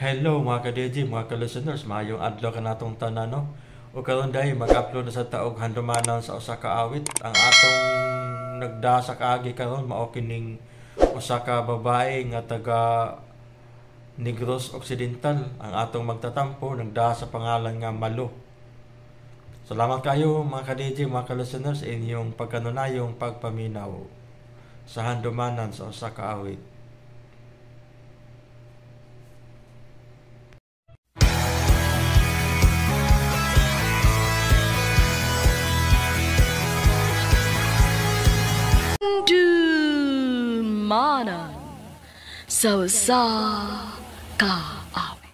Hello mga ka-DJ, mga ka-listeners, maayong adlaw ka natong tanan no. O karon dai mag-upload na sa taog handumanan sa usa ka awit. Ang atong nagdasa kaagi karon mao kining usa ka babae nga taga Negros Occidental. Ang atong magtatampo nagdasa sa pangalan nga Malo. Salamat kayo mga ka-DJ, mga ka-listeners inyong pagkanunayong pagpaminaw sa handumanan sa usa ka awit. Dumanan sa kaawit.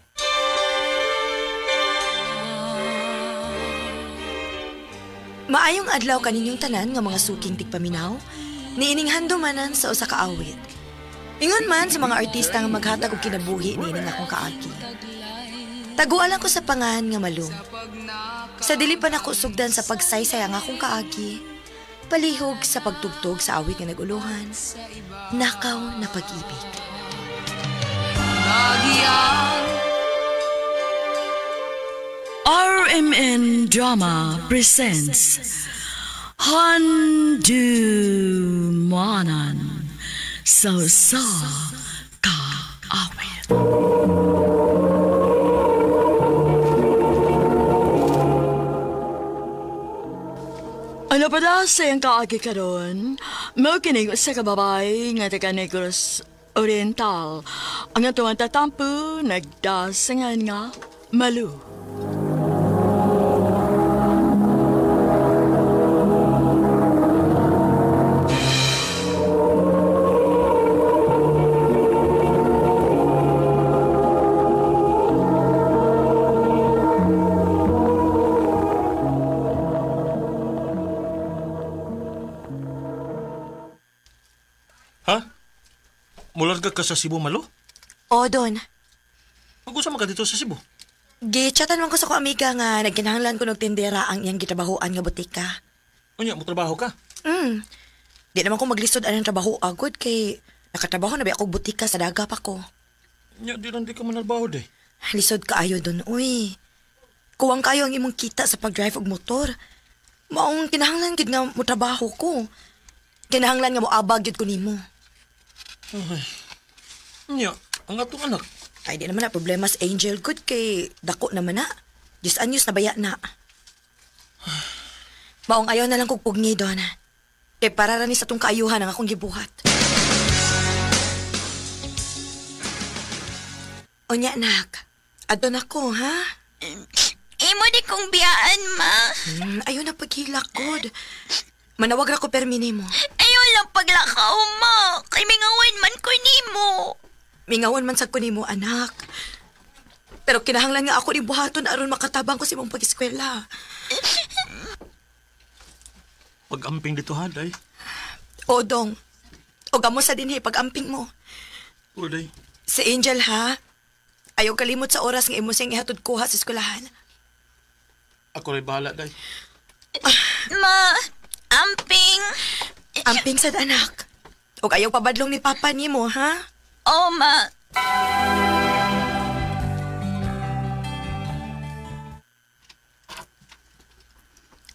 Maayong adlaw kaninyong tanan nga mga suking tigpaminaw, niining handumanan sa usa ka awit. Ingon man sa mga artista nga maghatag og kinabuhi niining akong kaagi. Tagualan ko sa pangan nga Malo. Sa dili pa nako sugdan sa pagsaysay ang akong kaagi, palihog sa pagtugtog sa awit nga naguluhan, nakaw na pag-ibig. RMN Drama presents Handumanan sa kaawit. Ano pala sayang kaagi karon? Mao kining sa kababay nga taga Negros Oriental. Ang atong tatampo nagdasangan nga Malo. Ha? Mularga ka sa Cebu, Malo? O, Don. Mag-usa ka dito sa Cebu? Gichatan man ko sa ko amiga nga nagkinahanglan ko ng tindera ang iyang gitrabahoan nga butika. Unya, mo trabaho ka? Di naman ko maglisod anong trabaho agod kay nakatrabaho na ba ako butika sa daga pa ko. Unya, di lang di ka manalbaho, day. Lisod kaayo Don, uy. Kuwang kayo ang imong kita sa pag-drive og motor. Maong kinahanglan gid nga mo trabaho ko. Kinahanglan nga mo abag gid ko nimo. Unya, ang atong anak. Ay, di naman na problema sa Angel good kay dako naman na. 10 anyos na baya na. Maong ayaw na lang kog pugni, Don. Kay para ra ni sa tong kaayuhan ang akong gibuhat. Onya, anak. Adto na ko, ha? Imo di kong biyaan, ma. Ayaw na paghilak, God. Manawag ra ko permi mo. Ayaw lang paglakaw, ma. Kay mingawan man ko nimo. Mingawan man sad ko nimo, anak. Pero kinahanglan nga ako ni buhaton aron makatabang ko sa imong pag-eskwela. Pag-amping dito, ha, day? O, Dong. O gamo sa dinhi pag-amping mo. O, day. Si Angel, ha? Ayaw kalimot sa oras nga imo siyang ihatod kuha sa eskwelahan. Ako rin bahala, day. Ma, amping. Amping sad, anak. O ayaw pabadlong ni Papa nimo, ha? Oh, ma.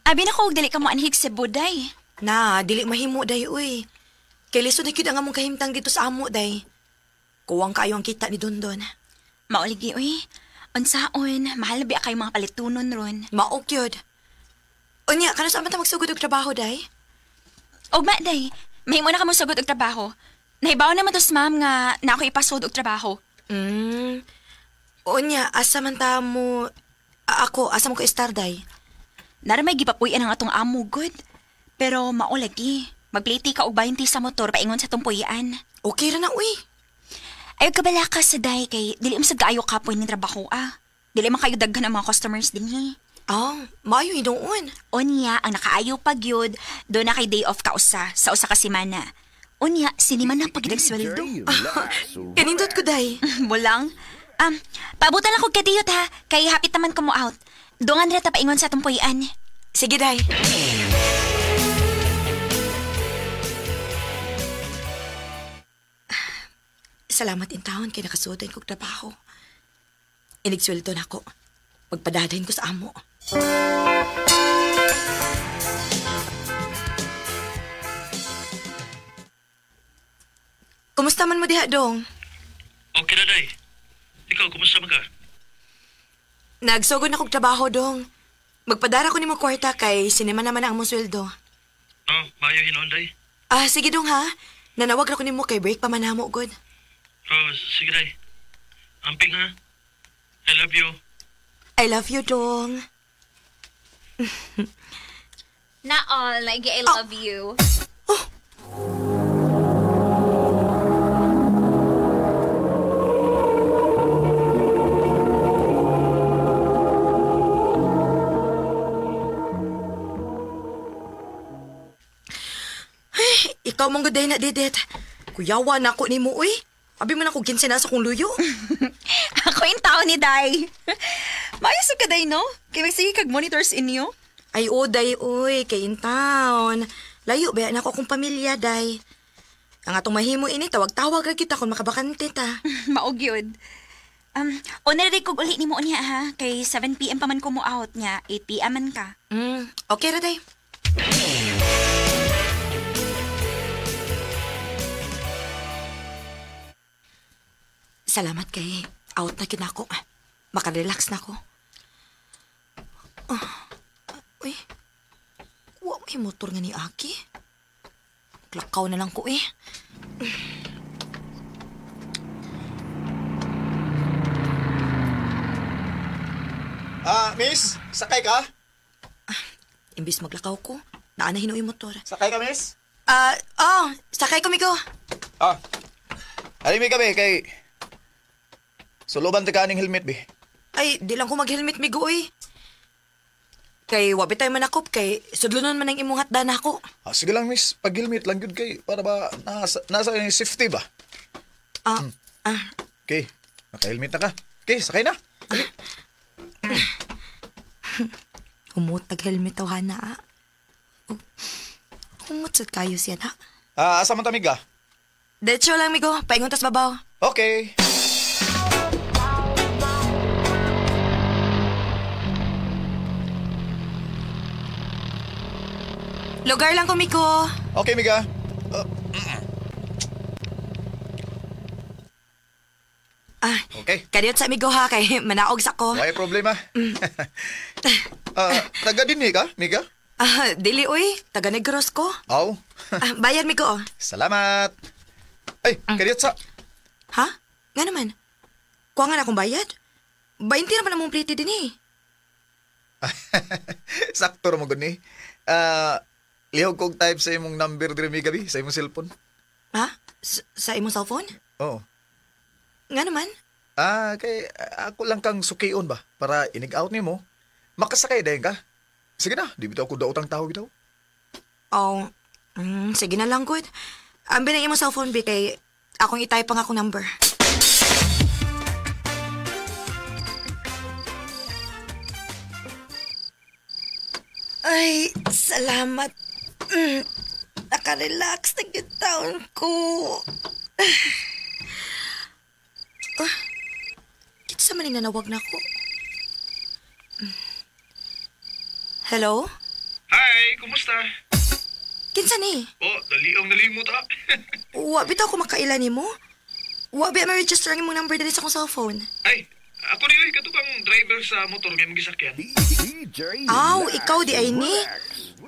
Abi na ko, dali ka mo anhig sa buday. Na, dili mahimo, day, uy. Kay lisod na kyud ang among kahimtang dito sa amo, day. Kuwang kayo ang kita ni Dondon. Mauligi, uy. Unsaon, mahal na ba kayo mga palitunon ron? Maok yun. Unya, kano sa amata magsugod og trabaho, day? Og ma, day, mahimo na ka mo sagot og trabaho. Nahibaw naman tos, ma'am, nga na ako ipasod og trabaho. Unya, asa man ta mo... ako, asa mo ko istar, day? Naramay gipapuyan ang atong amo, good. Pero maulagi, magpliti ka og 20 sa motor paingon sa tumpuyan. Okay ra na, uy. Ayaw ka bala ka sa day kay dili mo sa kaayo kapoy ni trabaho, ah. Dili man kayo daghan ang mga customers din, eh. Maayo hinuon. Unya, ang nakaayo pag yun, doon na kay day off ka usa, sa usa ka semana. Unya, siniman na pagidag sweldo. Kanindot ko, day. Bulang. Paabutan lang ko kadiyot, ha, kay hapit naman ko mo out. Dungan na ta paingon sa tumpuyan. Sige, day. Salamat in taon kay nakasuotan kong trabaho. Inigsweldo na ko. Pagpadadahin ko sa amo. Kumusta man mo diha, Dong? Okay na, day. Ikaw, kumusta man ka? Nagsugod na kong trabaho, Dong. Magpadara ko ni mo kwarta kay sinima naman ang mong sweldo. Oh, mayo hinon, day. Sige, Dong, ha? Nanawag na ko ni mo kay break pa man namo, good. Oh, sige, day. Amping, ha? I love you. I love you, Dong. Na all, like I love you. Ikaw mong guday na, Didet. Kuyawa na ako ni mo, uy. Abi man ako ginsinasa kong luyo. Ako yung tao ni Day. Mayos ka, Day, no? Kaya may sige kag monitors inyo. Ay, day, uy. Kay in town. Layo, ba na ako akong pamilya, day. Ang atong mahimo ini, tawag-tawag ra kita kung makabakante ta. Maog yun. Onere kog uli ni mo niya, ha? Kay 7 p.m. pa man ko mo out niya. 8 p.m. man ka. Okay ra, day. Salamat kay out na kinako. Makarelax na ko. Uy, wa may motor nga ni Aki. Lakaw na lang ko eh. Miss, sakay ka? Imbis maglakaw ko, naanahin yung motor. Sakay ka, miss? Sakay ko, Migo. Alimi kami kay... Suluban ta kaning helmet, be. Ay, di lang ko mag-helmet, Migo, eh. Kay wabi tayo manakop, kay sudlunon man ang imong hatda na ako. Sige lang, miss. Pag-helmet lang yun kay... Para ba nasa yung safety ba? Okay, naka-helmet na ka. Okay, sakay na. Humot nag-helmet daw, Hana. Humot sad kayo siya, na. Asa man tamig ka? Detso lang, Migo. Paingon tas babaw. Okay. Lugar lang ko, Migo. Okay, miga. Okay. Kadiyot sa Migo, ha, kay manaog sa ko. May problema. Taga din ka, miga? Dili, uy. Taga Negros ko. Aw. Bayad, Migo. Salamat. Ay, kadiyot sa... Ha? Nga naman. Kuha nga na akong bayad. 20 naman ang mong plate din eh. Sakto mo guni. Lihog kong type sa imong number diri mi gabi sa imong cellphone. Ha? Sa imong cellphone? Oo. Nga naman. Kay ako lang kang sukion ba para inig-out nimo. Makasakay dayon ka. Sige na, di bitaw ko daw utang tawag daw. Oh, sige na lang, good. Ambil ang imong cellphone, B, kay akong itype pang akong number. Ay, salamat. Nakarelax na yung taon ko. Kitsa man nanawag na ako. Hello? Hi, kumusta? Kinsa ni? Daliang nalimot, ha? Wa bitaw ko makaila nimo. Wa ba ma-register ang imong number dali sa akong cellphone. Ay, ako rin yung katubang driver sa motor ngayon gisakyan. Aw, ikaw di ay ni.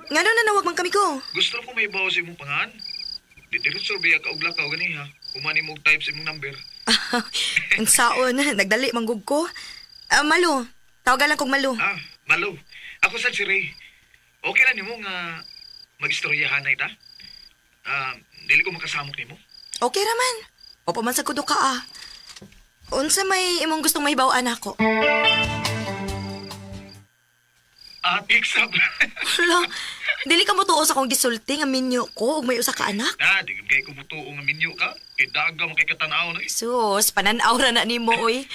Ngano na nawag man kami ko? Gusto ko may bawa sa imong pangan. Diretso biya ka og lakaw gani, ha? Kumani mo type sa imong number. Ang saon, nagdali manggug ko. Malo, tawagan lang kong Malo. Malo. Ako sa si Ray. Okay lang nimo nga mag-istoryahan na ita? Dili ko makasamok nimo. Okay raman. O man sa kudo ka Unsa may imong gustong mahibawaan ako? Pick-up. Hala, dili ka mo tuo sa akong gisulti nga minyo ko ug may usa ka anak? Di kay ko mutuo nga minyo ka. Idaga mo kay katanaw na. Sus, pananaw ra na nimo, oy.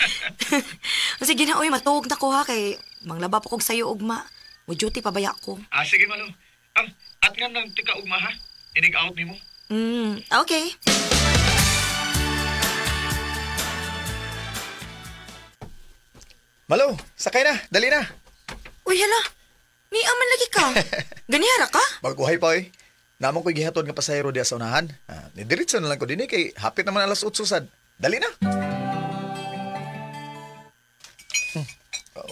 Sige na, oy, matuog na ko ha, kay manglaba pa kog sayo ugma. Mo duty pa baya ko. Sige, Malo. At nga nang tika ugma, ha? Inig-out nimo. Okay. Malo, sakay na. Dali na. Uy, hala. Ni aman lagi ka. Ganihara ka? Magkuhay pa eh. Namang ko'y gihatod nga pasahero diya sa unahan. Nidiritso na lang ko din kay hapit naman alas 8 sad. Dali na.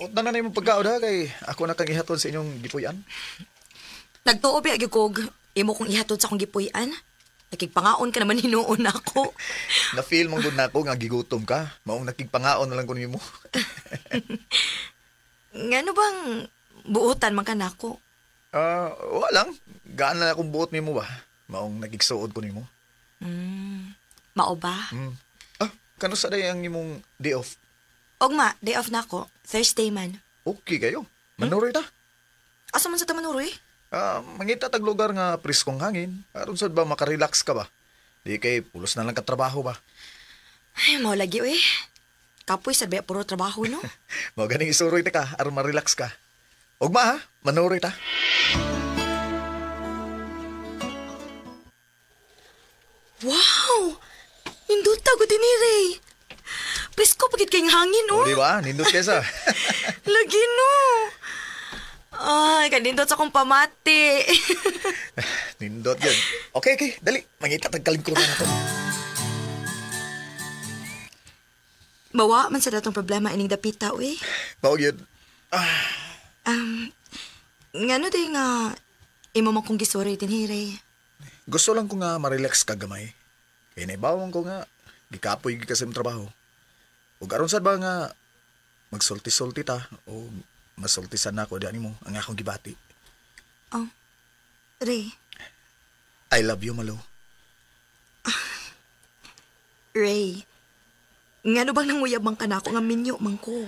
Ut na yung pagkaod ha kay ako na kang ihatod sa inyong gipuyan. Nagtuo ba kog imo kong ihatod sa akong gipuy-an? Nakigpangaon ka naman hinuon ako. Na-feel mong doon na ako nga gigutom ka. Maong nakigpangaon na lang ko nimo. Ngano bang buutan man ka nako? Walang. Gaan na akong buot nimo ba? Maong nagigsuod ko nimo. Mao ba? Kano sa day ang imong day off? Ogma, day off nako. Thursday man. Okay kayo. Manuroy ta. Asa man sa tamanuroy? Mangita tag lugar nga priskong hangin. Aron sad ba makarelax ka ba? Di kay pulos na lang ka trabaho ba? Ay, mao lagi uy. Kapoy sa baya puro trabaho no. Mao ganing isuroy ta ka aron ma-relax ka. Ugma ha, manuroy ta. Wow! Indot tago din ni Ray. Presko pagit kayong hangin, oh. Di ba? Nindot kesa. Lagi, no. Ay, kanindot sa kong pamati. Nindot yun. Okay. Dali. Mangita tag kalingkuran na to. Bawa man sa datong problema ining dapita, uy. Mao yun. Ngano day nga imo man kong gisuri din, Ray. Gusto lang ko nga ma-relax ka gamay. Kaya naibawang ko nga, gikapoy kasi ang trabaho. Ug aron sad ba nga magsulti-sulti ta o masultisan na ako diyan mo ang akong gibati. Oh, Ray. I love you, Malo. Ray, ngano bang nanguyabang ka na ako nga minyo man ko?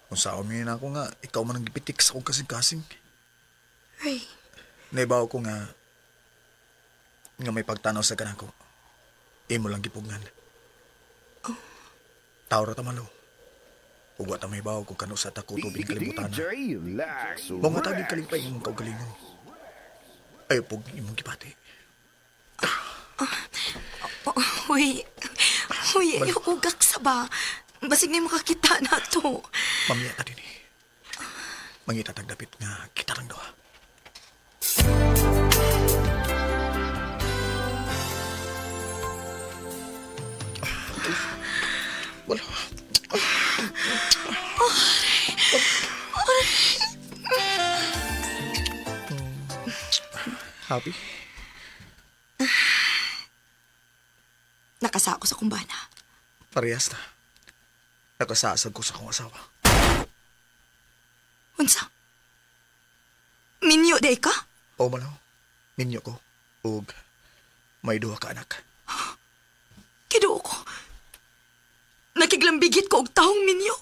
Kung saan na ako nga, ikaw man ang gipitik sa akong kasing-kasing. Ray. Naibaw ko nga may pagtanaw sa kanako. Imo lang gipugnan. Tawra ta, Malo. Ug wa ta may bawo ko kanu sa tako tubig kalibutan. Mga tagig kalimpay imong kaugalingon. Ay pug imong gipati. Uy, ayaw ugak sa ba? Basig na makakita na to. Mamaya ta din eh. Mangita tagdapit nga kita lang doha. Wala. Happy? Nakasa ako sa kumbana. Parehas na. Nakasasag ko sa akong asawa. Unsa? Minyo day ka? O Malaw, ninyo ko. Ug may duha ka anak. Kiduo ko. Nakiglambigit ko og taong minyo.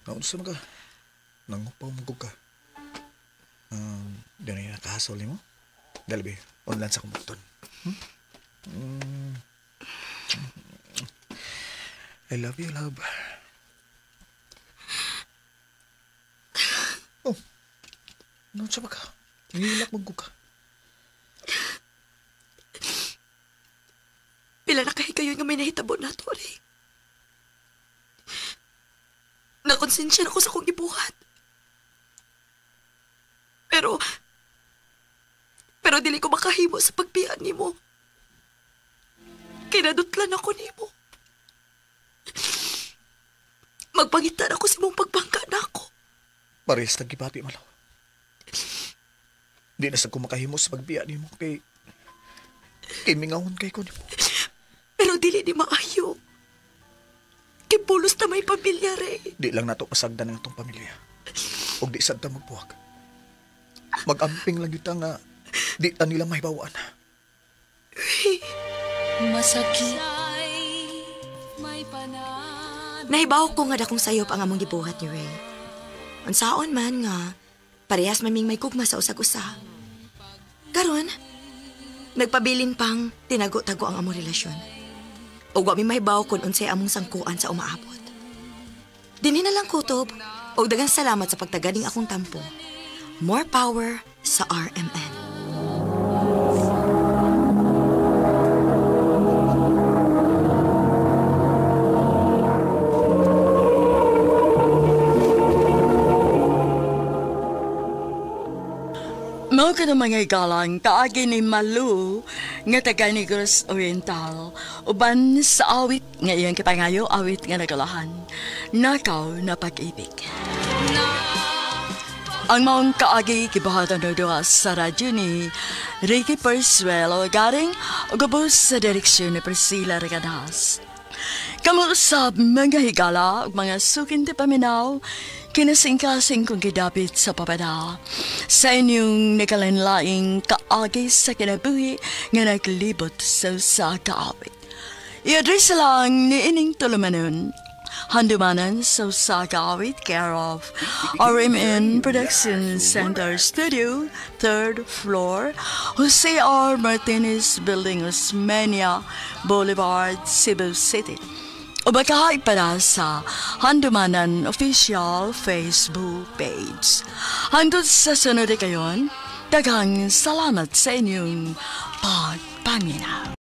Naunsa ka? Nangupaw mo ka. Doon na nakahasol mo? Dalabi, online sa kumbukton. I love you, love. Oh, naunsa ba ka? Ngilak mo ka. Pila na kayo nga may nahitabo na to, Ray. Nakonsensya ako sa kong ibuhat. Pero dili ko makahimo sa pagpiyaan nimo. Kinadutlan ako nimo. Magpangitan ako sa mong pagbangka na ako. Parehas tagkipati, Malaw. Di na sa ko makahimo sa pagpiyaan nimo kay mingawon kay ko nimo. Pero dili di maayo. Kay pulos na may pamilya, Ray. Di lang nato pasagdan ng atong pamilya. Og di sad ta magbuwag. Mag-amping lang kita nga di ta nila mahibawaan. Masakit. Nahibaw ko nga dakong sayop ang among gibuhat ni Ray. Unsaon man nga, parehas maming may kugma sa usag-usa. Karon, nagpabilin pang tinago-tago ang among relasyon. O wa mi mahibaw kung unsay among sangkuan sa umaabot. Dinhi na lang kutob, o dagang salamat sa pagtaganing akong tampo. More power sa RMN. Mao ka ng mga igalang kaagi ni Malu nga taga Negros Oriental uban sa awit nga iyang kipangayo awit nga nagalahan nakaw na pag-ibig. Ang maong kaagi kibuhatan doon sa radyo ni Ricky Persuelo garing ugabos sa direksyon ni Priscilla Regadas. Kamu sa mga higala ug mga sukin ti paminaw kinasing-kasing kong gidapit sa papada sa inyong nakalanlaing kaagi sa kinabuhi nga naglibot sa kaawit. I-address lang ni ining tulumanon Handumanan sa Kaawit, care of RMN Production Center Studio, 3rd floor, Jose R. Martinez Building, Osmeña Boulevard, Cebu City. O baka ipada sa Handumanan Official Facebook page. Hangtod sa sunod kayon, daghang salamat sa inyong pagpaminaw.